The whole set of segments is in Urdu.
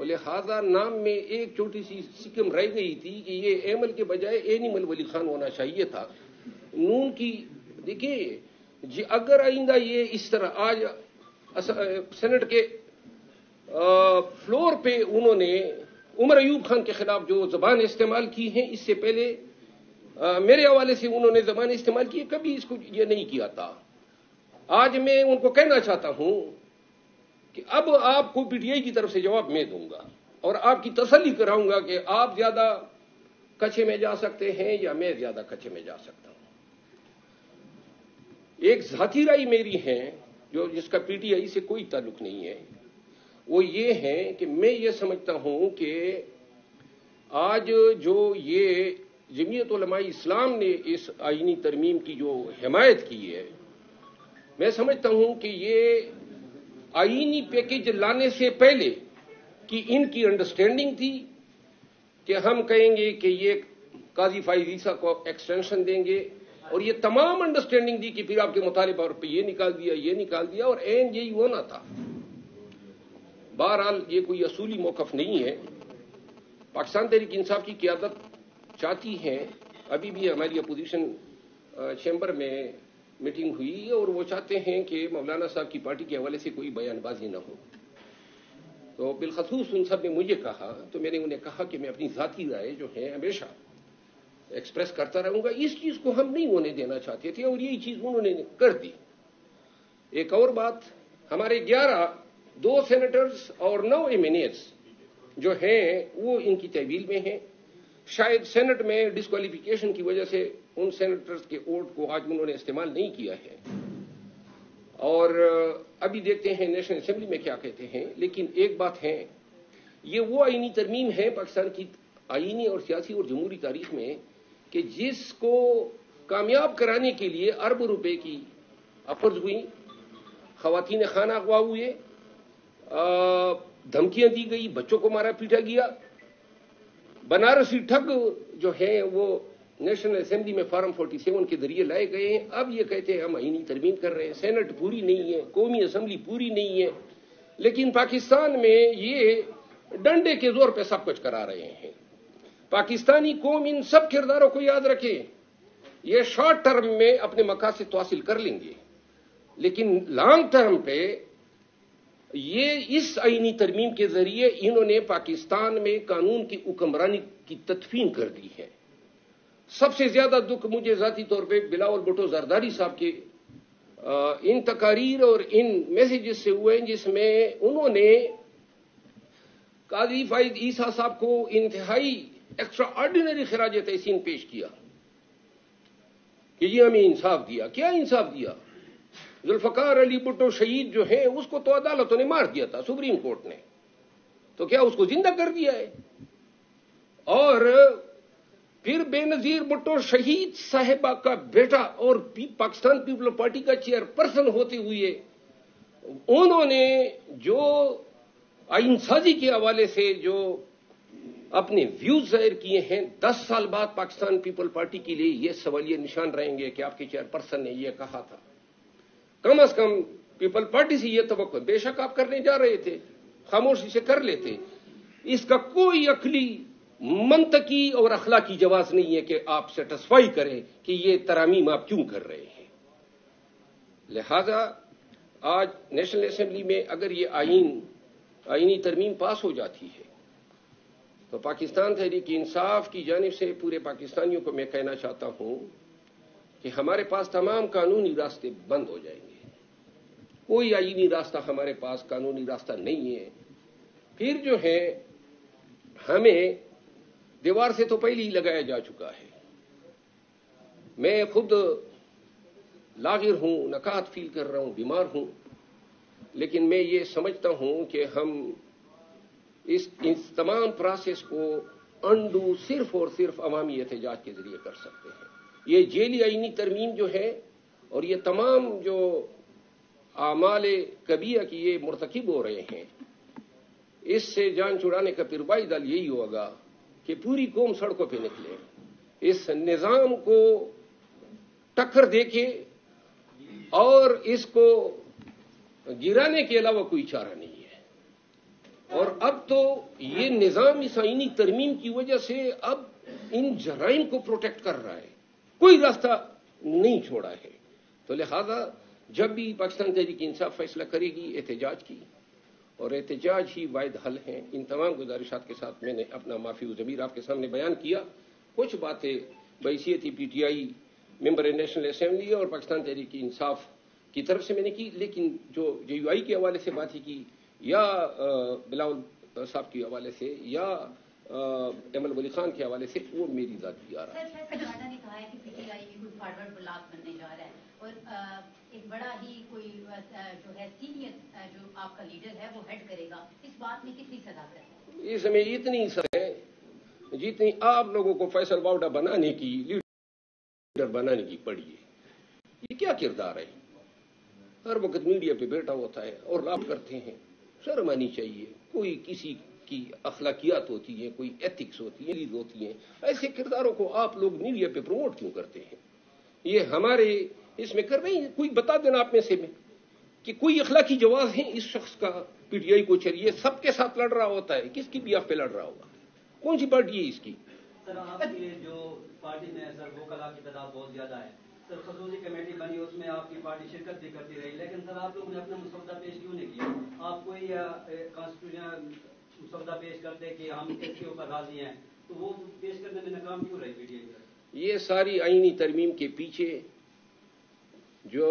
لہذا نام میں ایک چھوٹی سی سکم رہ گئی تھی کہ یہ ایمل کے بجائے اینیمل ولی خان ہونا چاہیے تھا. نون کی دیکھیے اگر آئندہ یہ اس طرح آج سینٹ کے فلور پہ انہوں نے عمر ایوب خان کے خلاف جو زبان استعمال کی ہیں، اس سے پہلے میرے حوالے سے انہوں نے زبان استعمال کی، کبھی اس کو یہ نہیں کیا تھا. آج میں ان کو کہنا چاہتا ہوں کہ اب آپ کو پی ٹی آئی کی طرف سے جواب میں دوں گا اور آپ کی تسلی کراؤں گا کہ آپ زیادہ کچھے میں جا سکتے ہیں یا میں زیادہ کچھے میں جا سکتا ہوں. ایک ذاتی رائے میری ہے جس کا پی ٹی آئی سے کوئی تعلق نہیں ہے، وہ یہ ہے کہ میں یہ سمجھتا ہوں کہ آج جو یہ جمعیت علماء اسلام نے اس آئینی ترمیم کی جو حمایت کی ہے، میں سمجھتا ہوں کہ یہ آئینی پیکج لانے سے پہلے کی ان کی انڈرسٹینڈنگ تھی کہ ہم کہیں گے کہ یہ قاضی فائز عیسیٰ کو ایکسٹینشن دیں گے، اور یہ تمام انڈرسٹینڈنگ دی کہ پھر آپ کے مطالبہ پہ یہ نکال دیا اور این یہی ہونا تھا. بہرحال یہ کوئی اصولی موقف نہیں ہے. پاکستان تحریک انصاف کی قیادت چاہتی ہے، ابھی بھی ہماری اپوزیشن چیمبر میں میٹنگ ہوئی اور وہ چاہتے ہیں کہ مولانا صاحب کی پارٹی کے حوالے سے کوئی بیان بازی نہ ہو. تو بالخصوص ان سب نے مجھے کہا تو میں نے انہیں کہا کہ میں اپنی ذاتی رائے جو ہے ہمیشہ ایکسپریس کرتا رہوں گا. اس چیز کو ہم نہیں ہونے دینا چاہتے تھے اور یہی چیز انہوں نے کر دی. ایک اور بات، ہمارے 2 سینیٹرز اور 9 ایمینیٹس جو ہیں وہ ان کی تحویل میں ہیں. شاید سینٹ میں ڈسکوالیفیکیشن کی وجہ سے ان سینیٹرز کے ووٹ کو آج انہوں نے استعمال نہیں کیا ہے، اور ابھی دیکھتے ہیں نیشنل اسمبلی میں کیا کہتے ہیں. لیکن ایک بات ہے، یہ وہ آئینی ترمیم ہے پاکستان کی آئینی اور سیاسی اور جمہوری تاریخ میں کہ جس کو کامیاب کرانے کے لیے ارب روپے کی افرز ہوئی، خواتین خانہ اغوا ہوئے، دھمکیاں دی گئی، بچوں کو مارا پیٹا گیا. بنارسی ٹھگ جو ہیں وہ نیشنل اسمبلی میں فارم 47 کے ذریعے لائے گئے ہیں. اب یہ کہتے ہیں ہم آئینی ترمیم کر رہے ہیں. سینٹ پوری نہیں ہے، قومی اسمبلی پوری نہیں ہے، لیکن پاکستان میں یہ ڈنڈے کے زور پہ سب کچھ کرا رہے ہیں. پاکستانی قوم ان سب کرداروں کو یاد رکھے. یہ شارٹ ٹرم میں اپنے مقاصد تو حاصل کر لیں گے، لیکن لانگ ٹرم پہ یہ اس آئینی ترمیم کے ذریعے انہوں نے پاکستان میں قانون کی حکمرانی کی تدفین کر دی ہے. سب سے زیادہ دکھ مجھے ذاتی طور پہ بلاول بھٹو زرداری صاحب کے ان تقاریر اور ان میسیجز سے ہوئے ہیں جس میں انہوں نے قاضی فائز عیسیٰ صاحب کو انتہائی ایکسٹرا آرڈینری خراج تحسین پیش کیا کہ یہ ہمیں انصاف دیا. کیا انصاف دیا؟ ذوالفقار علی بھٹو شہید جو ہیں اس کو تو عدالتوں نے مار دیا تھا، سپریم کورٹ نے، تو کیا اس کو زندہ کر دیا ہے؟ اور پھر بے نظیر بھٹو شہید صاحبہ کا بیٹا اور پاکستان پیپلز پارٹی کا چیئر پرسن ہوتے ہوئے انہوں نے جو آئین سازی کے حوالے سے جو اپنے ویوز ظاہر کیے ہیں، 10 سال بعد پاکستان پیپل پارٹی کے لیے یہ سوالیہ نشان رہیں گے کہ آپ کے چیئر پرسن نے یہ کہا تھا. کم از کم پیپل پارٹی سے یہ توقع، بے شک آپ کرنے جا رہے تھے، خاموشی سے کر لیتے. اس کا کوئی عقلی، منطقی اور اخلاقی جواز نہیں ہے کہ آپ سیٹسفائی کریں کہ یہ ترامیم آپ کیوں کر رہے ہیں. لہذا آج نیشنل اسمبلی میں اگر یہ آئینی ترمیم پاس ہو جاتی ہے تو پاکستان تحریک انصاف کی جانب سے پورے پاکستانیوں کو میں کہنا چاہتا ہوں کہ ہمارے پاس تمام قانونی راستے بند ہو جائیں گے. کوئی آئینی راستہ ہمارے پاس قانونی راستہ نہیں ہے. پھر جو ہے ہمیں دیوار سے تو پہلے ہی لگایا جا چکا ہے. میں خود لاغر ہوں، نکات فیل کر رہا ہوں، بیمار ہوں، لیکن میں یہ سمجھتا ہوں کہ ہم اس تمام پروسیس کو انڈو صرف اور صرف عوامی احتجاج کے ذریعے کر سکتے ہیں. یہ جیلی آئینی ترمیم جو ہے اور یہ تمام جو اعمال کبیرہ کی یہ مرتکب ہو رہے ہیں، اس سے جان چھڑانے کا پھر دل یہی ہوگا کہ پوری قوم سڑکوں پہ نکلے، اس نظام کو ٹکر دے کے اور اس کو گرانے کے علاوہ کوئی چارہ نہیں ہے. اور اب تو یہ نظام اس آئینی ترمیم کی وجہ سے اب ان جرائم کو پروٹیکٹ کر رہا ہے، کوئی راستہ نہیں چھوڑا ہے. تو لہذا جب بھی پاکستان تحریک انصاف فیصلہ کرے گی احتجاج کی، اور احتجاج ہی واحد حل ہیں. ان تمام گزارشات کے ساتھ میں نے اپنا معافی و ضمیر آپ کے سامنے بیان کیا. کچھ باتیں بحیثیت P T I member national assembly اور پاکستان تحریک انصاف کی طرف سے میں نے کی، لیکن جو جے یو آئی کے حوالے سے باتیں کی یا بلاول صاحب کے حوالے سے یا ایمل ولی خان کے حوالے سے، وہ میری ذاتی آرا ہے. نے کہا ہے کہ پی ٹی آئی کوئی فارورڈ بلاک بننے جا رہا ہے اور ایک بڑا ہی کوئی جو ہے سینئر جو آپ کا لیڈر ہے وہ ہیڈ کرے گا، اس بات میں کتنی صداقت ہے؟ اس میں اتنی ہے جتنی آپ لوگوں کو فیصل باوڈا بنانے کی، لیڈر بنانے کی پڑی ہے. یہ کیا کردار ہے؟ ہر وقت میڈیا پہ بیٹھا ہوتا ہے اور راب کرتے ہیں. شرم آنی چاہیے. کوئی کسی کی اخلاقیات ہوتی ہیں، کوئی ایتھکس ہوتی ہیں. ایسے کرداروں کو آپ لوگ میڈیا پہ پروموٹ کیوں کرتے ہیں؟ یہ ہمارے اس میں کر رہے ہیں. کوئی بتا دینا آپ میں سے کہ کوئی اخلاقی جواز ہے اس شخص کا پی ٹی آئی کو چلیے سب کے ساتھ لڑ رہا ہوتا ہے، کس کی بیاف پہ لڑ رہا ہوگا؟ کون سی پارٹی ہے اس کی؟ سر آپ کی جو پارٹی میں سر وکلاء کی تعداد بہت زیادہ ہے سر، خصوصی کمیٹی بنی اس میں آپ کی پارٹی شرکت بھی کرتی رہی، لیکن سر آپ لوگوں نے اپنا مسودہ پیش کیوں نہیں کیا؟ آپ کوئی کانسٹیٹیوشن مسودہ پیش کرتے کہ ہم اس کے اوپر راضی ہیں، تو وہ پیش کرنے میں ناکام کیوں رہے پی ٹی آئی؟ یہ ساری آئینی ترمیم کے پیچھے جو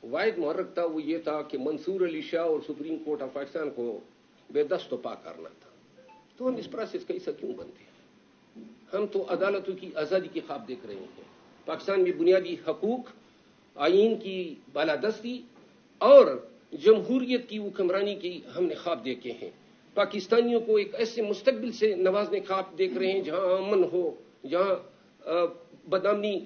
واحد محرک تھا وہ یہ تھا کہ منصور علی شاہ اور سپریم کورٹ آف پاکستان کو بے دست و پا کرنا تھا. تو ہم اس پروسیس کا حصہ کیوں بنتے ہیں؟ ہم تو عدالتوں کی آزادی کی خواب دیکھ رہے ہیں. پاکستان میں بنیادی حقوق، آئین کی بالادستی اور جمہوریت کی حکمرانی کی ہم نے خواب دیکھے ہیں. پاکستانیوں کو ایک ایسے مستقبل سے نوازنے خواب دیکھ رہے ہیں جہاں امن ہو، جہاں بدامنی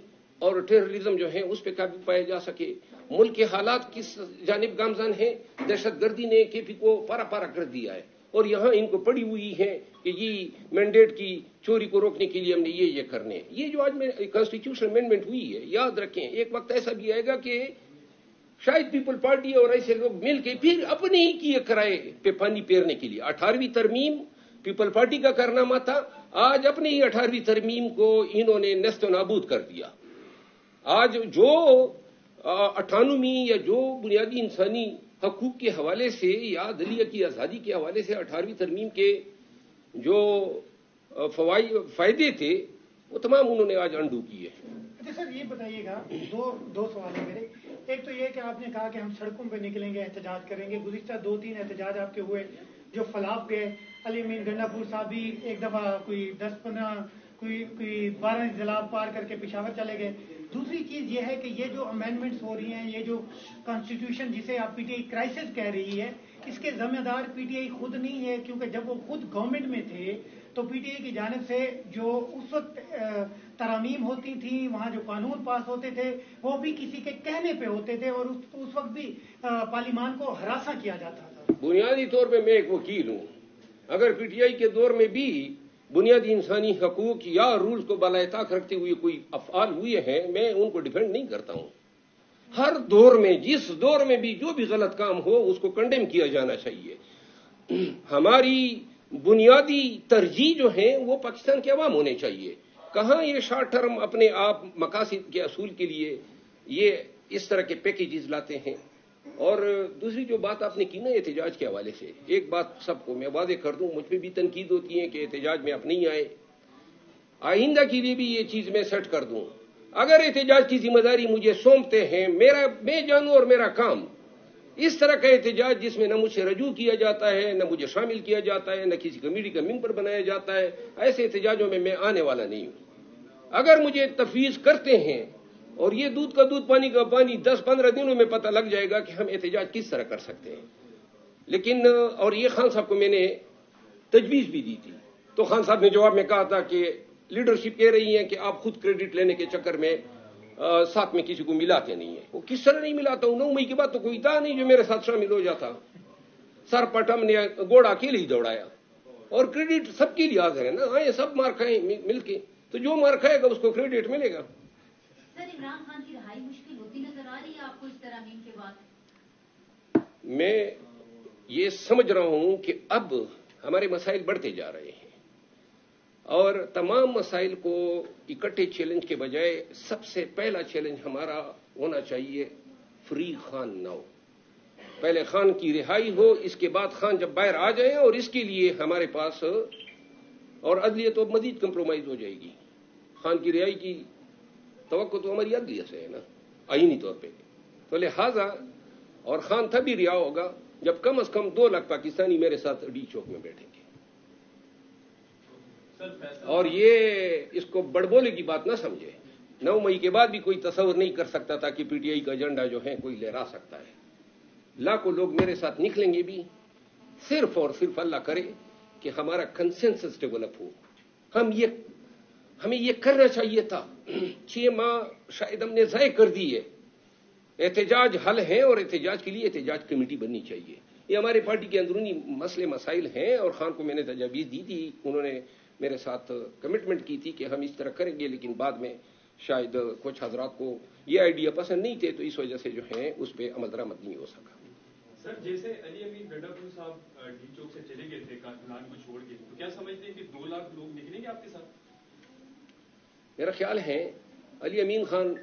اور ٹیررزم جو ہے اس پہ قابو پایا جا سکے. ملک کے حالات کس جانب گامزن ہیں؟ دہشت گردی نے کے پی کو پارا پارا کر دیا ہے، اور یہاں ان کو پڑی ہوئی ہے کہ یہ مینڈیٹ کی چوری کو روکنے کے لیے ہم نے یہ کرنے. یہ جو آج میں کانسٹیٹیوشن امینڈمنٹ ہوئی ہے، یاد رکھیں ایک وقت ایسا بھی آئے گا کہ شاید پیپل پارٹی اور ایسے لوگ مل کے پھر اپنے ہی کیے کرائے پہ پانی پھیرنے کے لیے. 18ویں ترمیم پیپل پارٹی کا کارنامہ تھا، آج اپنی ہی 18ویں ترمیم کو انہوں نے نیست و نابود کر دیا. آج جو 98ویں یا جو بنیادی انسانی حقوق کے حوالے سے یا دلیہ کی آزادی کے حوالے سے 18ویں ترمیم کے جو فائدے تھے وہ تمام انہوں نے آج انڈو کیے. اچھا سر یہ بتائیے گا، دو سوال ہیں میرے. ایک تو یہ کہ آپ نے کہا کہ ہم سڑکوں پہ نکلیں گے، احتجاج کریں گے. گزشتہ 2-3 احتجاج آپ کے ہوئے جو فلاپ گئے. علی امین گنڈا پور صاحب بھی ایک دفعہ کوئی 10-15 کوئی 12 ضلع پار کر کے پشاور چلے گئے. دوسری چیز یہ ہے کہ یہ جو امینڈمنٹس ہو رہی ہیں، یہ جو کانسٹیٹیوشن جسے آپ پی ٹی آئی کرائسس کہہ رہی ہے، اس کے ذمہ دار پی ٹی آئی خود نہیں ہے، کیونکہ جب وہ خود گورنمنٹ میں تھے تو پی ٹی آئی کی جانب سے جو اس وقت ترامیم ہوتی تھیں، وہاں جو قانون پاس ہوتے تھے وہ بھی کسی کے کہنے پہ ہوتے تھے، اور اس وقت بھی پارلیمان کو ہراساں کیا جاتا تھا. بنیادی طور پہ میں ایک وکیل ہوں. اگر پی ٹی آئی کے دور میں بھی بنیادی انسانی حقوق یا رولز کو بالائے طاق رکھتے ہوئے کوئی افعال ہوئے ہیں، میں ان کو ڈیفینڈ نہیں کرتا ہوں. ہر دور میں جس دور میں بھی جو بھی غلط کام ہو اس کو کنڈیم کیا جانا چاہیے. ہماری بنیادی ترجیح جو ہیں وہ پاکستان کے عوام ہونے چاہیے. کہاں یہ شارٹ ٹرم اپنے آپ مقاصد کے اصول کے لیے یہ اس طرح کے پیکیجز لاتے ہیں. اور دوسری جو بات آپ نے کی نا احتجاج کے حوالے سے، ایک بات سب کو میں واضح کر دوں، مجھ پہ بھی تنقید ہوتی ہے کہ احتجاج میں آپ نہیں آئے. آئندہ کے لیے بھی یہ چیز میں سیٹ کر دوں. اگر احتجاج کی ذمہ داری مجھے سونپتے ہیں، میں جانوں اور میرا کام اس طرح کا احتجاج جس میں نہ مجھ سے رجوع کیا جاتا ہے، نہ مجھے شامل کیا جاتا ہے، نہ کسی کمیٹی کا ممبر بنایا جاتا ہے، ایسے احتجاجوں میں آنے والا نہیں ہوں. اگر مجھے تفویض کرتے ہیں اور یہ دودھ کا دودھ پانی کا پانی 10-15 دنوں میں پتہ لگ جائے گا کہ ہم احتجاج کس طرح کر سکتے ہیں. لیکن اور یہ خان صاحب کو میں نے تجویز بھی دی تھی، تو خان صاحب نے جواب میں کہا تھا کہ لیڈرشپ کہہ رہی ہے کہ آپ خود کریڈٹ لینے کے چکر میں ساتھ میں کسی کو ملاتے نہیں ہیں. وہ کس طرح نہیں ملاتا ہوں؟ 9 مئی کے بعد تو کوئی تھا نہیں جو میرے ساتھ شامل ہو جاتا. سر پٹم نے گھوڑا اکیلے ہی دوڑایا، اور کریڈٹ سب کے لیے حاضر ہے نا. ہاں یہ سب مار کھائیں مل کے، تو جو مار کھائے گا اس کو کریڈٹ ملے گا. سر عمران خان کی رہائی مشکل ہوتی نظر آ رہی ہے آپ کو اس ترامیم کے بعد؟ میں یہ سمجھ رہا ہوں کہ اب ہمارے مسائل بڑھتے جا رہے ہیں اور تمام مسائل کو اکٹھے چیلنج کے بجائے سب سے پہلا چیلنج ہمارا ہونا چاہیے فری خان ناؤ. پہلے خان کی رہائی ہو, اس کے بعد خان جب باہر آ جائے, اور اس کے لیے ہمارے پاس اور عدلیہ تو مزید کمپرومائز ہو جائے گی. خان کی رہائی کی توقع تو ہماری عدلیہ سے ہے نا آئینی طور پہ, تو لہذا اور خان تبھی رہا ہوگا جب کم از کم 2 لاکھ پاکستانی میرے ساتھ ڈی چوک میں بیٹھیں گے. اور یہ اس کو بڑبولے کی بات نہ سمجھے. 9 مئی کے بعد بھی کوئی تصور نہیں کر سکتا تھا کہ پی ٹی آئی کا ایجنڈا جو ہے کوئی لہرا سکتا ہے. لاکھوں لوگ میرے ساتھ نکلیں گے بھی, صرف اور صرف اللہ کرے کہ ہمارا کنسنسس ڈیولپ ہو. ہمیں یہ کرنا چاہیے تھا. 6 ماہ شاید ہم نے ضائع کر دی ہے. احتجاج حل ہے اور احتجاج کے لیے احتجاج کمیٹی بننی چاہیے. یہ ہمارے پارٹی کے اندرونی مسئلے مسائل ہیں, اور خان کو میں نے تجاویز دی تھی, انہوں نے میرے ساتھ کمٹمنٹ کی تھی کہ ہم اس طرح کریں گے, لیکن بعد میں شاید کچھ حضرات کو یہ آئیڈیا پسند نہیں تھے, تو اس وجہ سے جو ہے اس پہ عمل درآمد نہیں ہو سکا. سر جیسے علی امین گنڈاپور صاحب ڈی چوک سے چلے گئے تھے کارکنان کو چھوڑ کے, تو کیا سمجھتے ہیں کہ 2 لاکھ لوگ نکلیں گے آپ کے ساتھ؟ میرا خیال ہے علی امین خان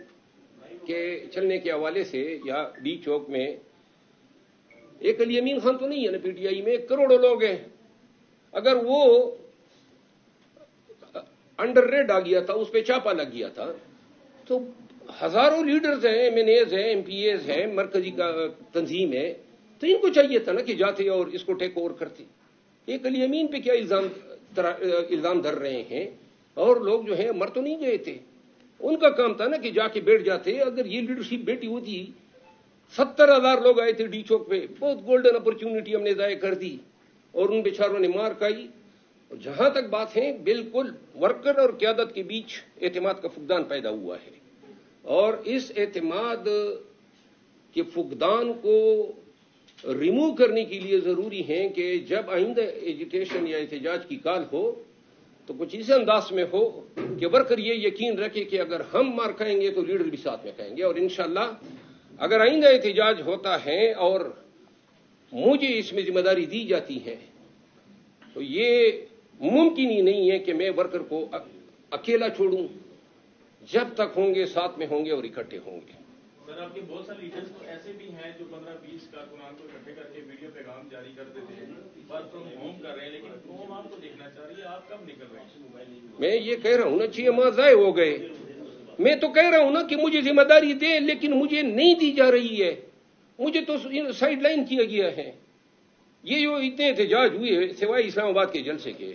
کے چلنے کے حوالے سے یا ڈی چوک میں ایک علی امین خان تو نہیں ہے نا, پی ٹی آئی میں کروڑوں لوگ ہیں. اگر وہ انڈر ریڈ آ گیا تھا, اس پہ چاپا لگ گیا تھا, تو ہزاروں لیڈرز ہیں, ایم این ایز ہیں, ایم پی ایز ہیں, مرکزی کا تنظیم ہے, تو ان کو چاہیے تھا نا کہ جاتے اور اس کو ٹیک اوور کرتے. ایک علی امین پہ کیا الزام دھر رہے ہیں, اور لوگ جو ہیں مر تو نہیں گئے تھے. ان کا کام تھا نا کہ جا کے بیٹھ جاتے. اگر یہ لیڈرشپ بیٹی ہوتی, 70,000 لوگ آئے تھے ڈی چوک پہ, بہت گولڈن اپرچونٹی ہم نے ضائع کر دی, اور ان بیچاروں نے مار کھائی. جہاں تک بات ہے, بالکل ورکر اور قیادت کے بیچ اعتماد کا فقدان پیدا ہوا ہے, اور اس اعتماد کے فقدان کو ریموو کرنے کے لیے ضروری ہے کہ جب آئندہ ایجوکیشن یا احتجاج کی کال ہو تو کچھ اس انداز میں ہو کہ ورکر یہ یقین رکھے کہ اگر ہم مار کھائیں گے تو لیڈر بھی ساتھ میں کھائیں گے. اور انشاءاللہ اگر آئندہ احتجاج ہوتا ہے اور مجھے اس میں ذمہ داری دی جاتی ہے, تو یہ ممکن ہی نہیں ہے کہ میں ورکر کو اکیلا چھوڑوں. جب تک ہوں گے ساتھ میں ہوں گے اور اکٹھے ہوں گے. سر آپ کے بہت سارے لیڈرز تو ایسے بھی ہیں جو 15-20 کارکنان کو اکٹھے کر کے ویڈیو پیغام جاری کر دیتے ہیں, ورک فرام ہوم کر رہے ہیں, لیکن قوم آپ کو دیکھنا چاہ رہی ہے, آپ کب نکل رہے ہیں؟ میں یہ کہہ رہا ہوں نا, 6 ماہ ضائع ہو گئے. میں تو کہہ رہا ہوں نا کہ مجھے ذمہ داری دے, لیکن مجھے نہیں دی جا رہی ہے. مجھے تو سائڈ لائن کیا گیا ہے. یہ جو اتنے احتجاج ہوئے سوائے اسلام آباد کے جلسے کے,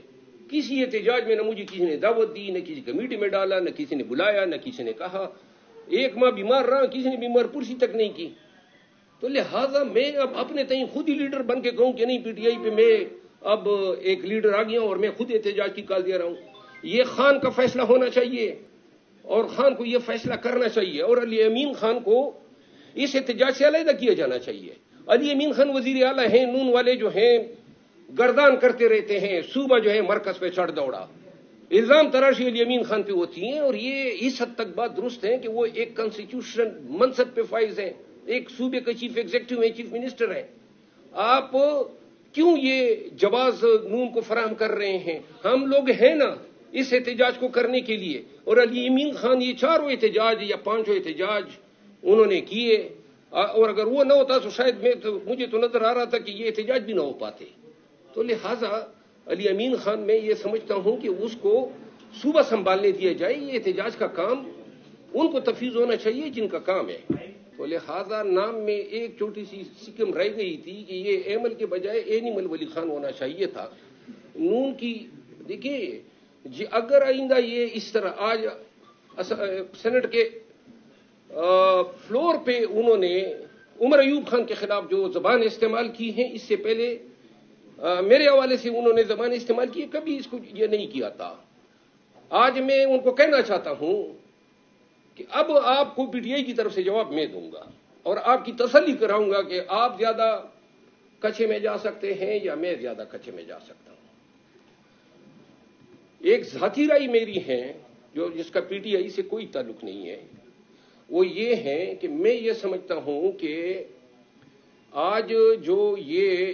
کسی احتجاج میں نہ مجھے کسی نے دعوت دی, نہ کسی کمیٹی میں ڈالا, نہ کسی نے بلایا, نہ کسی نے کہا. 1 ماہ بیمار رہا, کسی نے بیمار پرسی تک نہیں کی. تو لہذا میں اب اپنے تئیں خود ہی لیڈر بن کے کہوں کہ نہیں, پی ٹی آئی پہ میں اب ایک لیڈر آ گیا ہوں اور میں خود احتجاج کی کال دے رہا ہوں. یہ خان کا فیصلہ ہونا چاہیے, اور خان کو یہ فیصلہ کرنا چاہیے, اور علی امین خان کو اس احتجاج سے علیحدہ کیا جانا چاہیے. علی امین خان وزیر اعلیٰ ہیں, نون والے جو ہیں گردان کرتے رہتے ہیں, صوبہ جو ہے مرکز پہ چڑھ دوڑا, الزام تراشی علی امین خان پہ ہوتی ہیں. اور یہ اس حد تک بات درست ہے کہ وہ ایک کانسٹیٹیوشن منصب پہ فائز ہیں, ایک صوبے کا چیف ایگزیکٹو ہیں, چیف منسٹر ہیں. آپ کیوں یہ جواز نون کو فراہم کر رہے ہیں؟ ہم لوگ ہیں نا اس احتجاج کو کرنے کے لیے. اور علی امین خان یہ 4 احتجاج یا 5 احتجاج انہوں نے کیے, اور اگر وہ نہ ہوتا تو شاید مجھے تو نظر آ رہا تھا کہ یہ احتجاج بھی نہ ہو پاتے. تو لہذا علی امین خان میں یہ سمجھتا ہوں کہ اس کو صوبہ سنبھالنے دیا جائے. یہ احتجاج کا کام ان کو تفویض ہونا چاہیے جن کا کام ہے. تو لہذا نام میں ایک چھوٹی سی سکم رہ گئی تھی کہ یہ ایمل کے بجائے اینیمل ولی خان ہونا چاہیے تھا. نون کی دیکھیے جی, اگر آئندہ یہ اس طرح آج سینٹ کے فلور پہ انہوں نے عمر ایوب خان کے خلاف جو زبان استعمال کی ہے, اس سے پہلے میرے حوالے سے انہوں نے زبان استعمال کی, کبھی اس کو یہ نہیں کیا تھا. آج میں ان کو کہنا چاہتا ہوں کہ اب آپ کو پی ٹی آئی کی طرف سے جواب میں دوں گا, اور آپ کی تسلی کراؤں گا کہ آپ زیادہ کچھے میں جا سکتے ہیں یا میں زیادہ کچھے میں جا سکتا ہوں. ایک ذاتی رائے میری ہے جس کا پی ٹی آئی سے کوئی تعلق نہیں ہے, وہ یہ ہے کہ میں یہ سمجھتا ہوں کہ آج جو یہ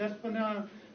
10-15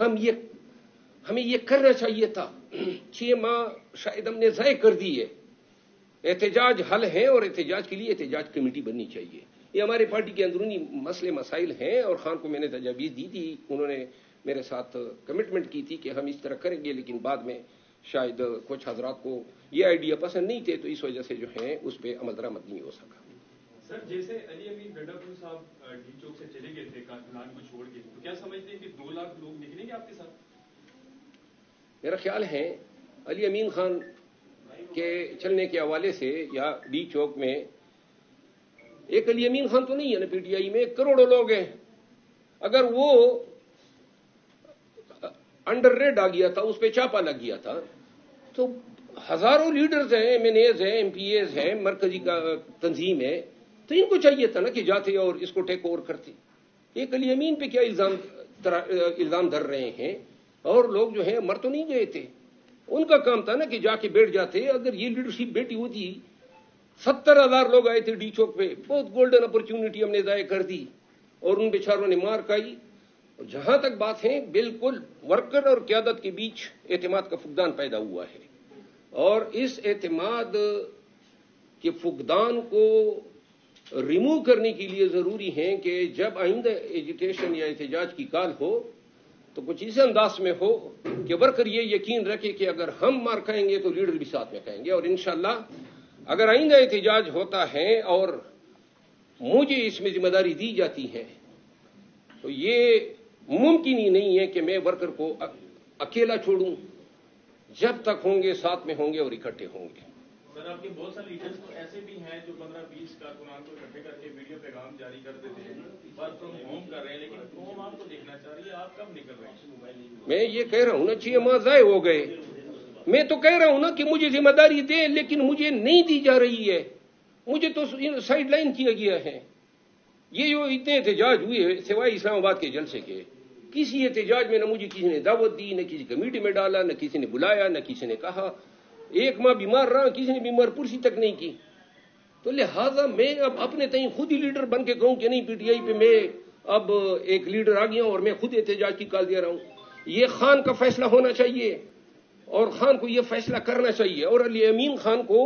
ہمیں یہ کرنا چاہیے تھا. 6 ماہ شاید ہم نے ضائع کر دی ہے. احتجاج حل ہے اور احتجاج کے لیے احتجاج کمیٹی بننی چاہیے. یہ ہمارے پارٹی کے اندرونی مسئلے مسائل ہیں اور خان کو میں نے تجاویز دی تھی. انہوں نے میرے ساتھ کمٹمنٹ کی تھی کہ ہم اس طرح کریں گے, لیکن بعد میں شاید کچھ حضرات کو یہ آئیڈیا پسند نہیں تھے, تو اس وجہ سے جو ہے اس پہ عمل درآمد نہیں ہو سکا. سر جیسے علی امین گنڈاپور صاحب ڈی چوک سے چلے گئے تھے کارکنان کو چھوڑ کے, تو کیا سمجھتے ہیں کہ 2 لاکھ لوگ نکلیں گے آپ کے ساتھ؟ میرا خیال ہے علی امین خان کے چلنے کے حوالے سے یا ڈی چوک میں ایک علی امین خان تو نہیں ہے نا, پی ٹی آئی میں کروڑوں لوگ ہیں. اگر وہ انڈر ریڈ آ گیا تھا, اس پہ چاپا لگ گیا تھا, تو ہزاروں لیڈرز ہیں, ایم این ایز ہیں, ایم پی ایز ہیں, مرکزی کا تنظیم ہے, تو ان کو چاہیے تھا نا کہ جاتے اور اس کو ٹیک اوور کرتے. ایک علی امین پہ کیا الزام دھر رہے ہیں, اور لوگ جو ہیں مر تو نہیں گئے تھے. ان کا کام تھا نا کہ جا کے بیٹھ جاتے. اگر یہ لیڈرشپ بیٹھی ہوتی, 70,000 لوگ آئے تھے ڈی چوک پہ, بہت گولڈن اپرچونٹی ہم نے ضائع کر دی اور ان بیچاروں نے مار کھائی. جہاں تک بات ہے, بالکل ورکر اور قیادت کے بیچ اعتماد کا فقدان پیدا ہوا ہے, اور اس اعتماد کے فقدان کو ریموو کرنے کے لیے ضروری ہے کہ جب آئندہ ایجیٹیشن یا احتجاج کی کال ہو تو کچھ اس انداز میں ہو کہ ورکر یہ یقین رکھے کہ اگر ہم مار کھائیں گے تو لیڈر بھی ساتھ میں کھائیں گے. اور انشاءاللہ اگر آئندہ احتجاج ہوتا ہے اور مجھے اس میں ذمہ داری دی جاتی ہے, تو یہ ممکن ہی نہیں ہے کہ میں ورکر کو اکیلا چھوڑوں. جب تک ہوں گے ساتھ میں ہوں گے اور اکٹھے ہوں گے. سر آپ کے بہت سارے لیڈرز تو ایسے بھی ہیں جو 15-20 کارکنان کو اکٹھے کر کے ویڈیو پیغام جاری کر دیتے ہیں, ورک فرام ہوم کر رہے ہیں, لیکن قوم آپ کو دیکھنا چاہ رہی ہے, آپ کب نکل رہے ہیں؟ میں یہ کہہ رہا ہوں نا 6 ماہ ضائع ہو گئے. میں تو کہہ رہا ہوں نا کہ مجھے ذمہ داری دے, لیکن مجھے نہیں دی جا رہی ہے. مجھے تو سائڈ لائن کیا گیا ہے. یہ جو اتنے احتجاج ہوئے سوائے اسلام آباد کے جلسے کے, کسی احتجاج میں نہ مجھے کسی نے دعوت دی, نہ کسی کمیٹی میں ڈالا, نہ کسی نے بلایا, نہ کسی نے کہا. 1 ماہ بیمار رہا, کسی نے بیمار پرسی تک نہیں کی. تو لہذا میں اب اپنے تئیں خود ہی لیڈر بن کے کہوں کہ نہیں, پی ٹی آئی پہ میں اب ایک لیڈر آ گیا اور میں خود احتجاج کی کال دے رہا ہوں. یہ خان کا فیصلہ ہونا چاہیے اور خان کو یہ فیصلہ کرنا چاہیے, اور علی امین خان کو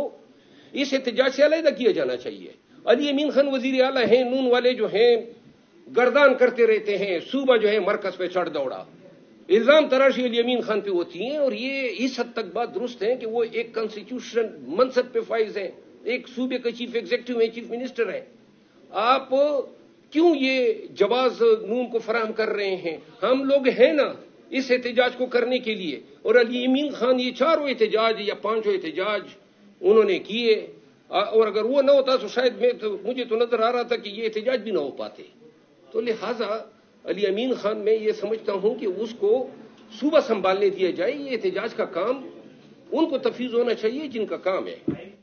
اس احتجاج سے علیحدہ کیا جانا چاہیے. علی امین خان وزیر اعلیٰ ہیں, نون والے جو ہیں گردان کرتے رہتے ہیں, صوبہ جو ہے مرکز پہ چڑھ دوڑا, الزام تراشی علی امین خان پہ ہوتی ہیں. اور یہ اس حد تک بات درست ہے کہ وہ ایک کانسٹیٹیوشن منصب پہ فائز ہیں, ایک صوبے کا چیف ایگزیکٹو ہیں, چیف منسٹر ہیں. آپ کیوں یہ جواز نون کو فراہم کر رہے ہیں؟ ہم لوگ ہیں نا اس احتجاج کو کرنے کے لیے. اور علی امین خان یہ 4 احتجاج یا 5 احتجاج انہوں نے کیے, اور اگر وہ نہ ہوتا تو شاید مجھے تو نظر آ رہا تھا کہ یہ احتجاج بھی نہ ہو پاتے. تو لہذا علی امین خان میں یہ سمجھتا ہوں کہ اس کو صوبہ سنبھالنے دیا جائے. یہ احتجاج کا کام ان کو تفویض ہونا چاہیے جن کا کام ہے.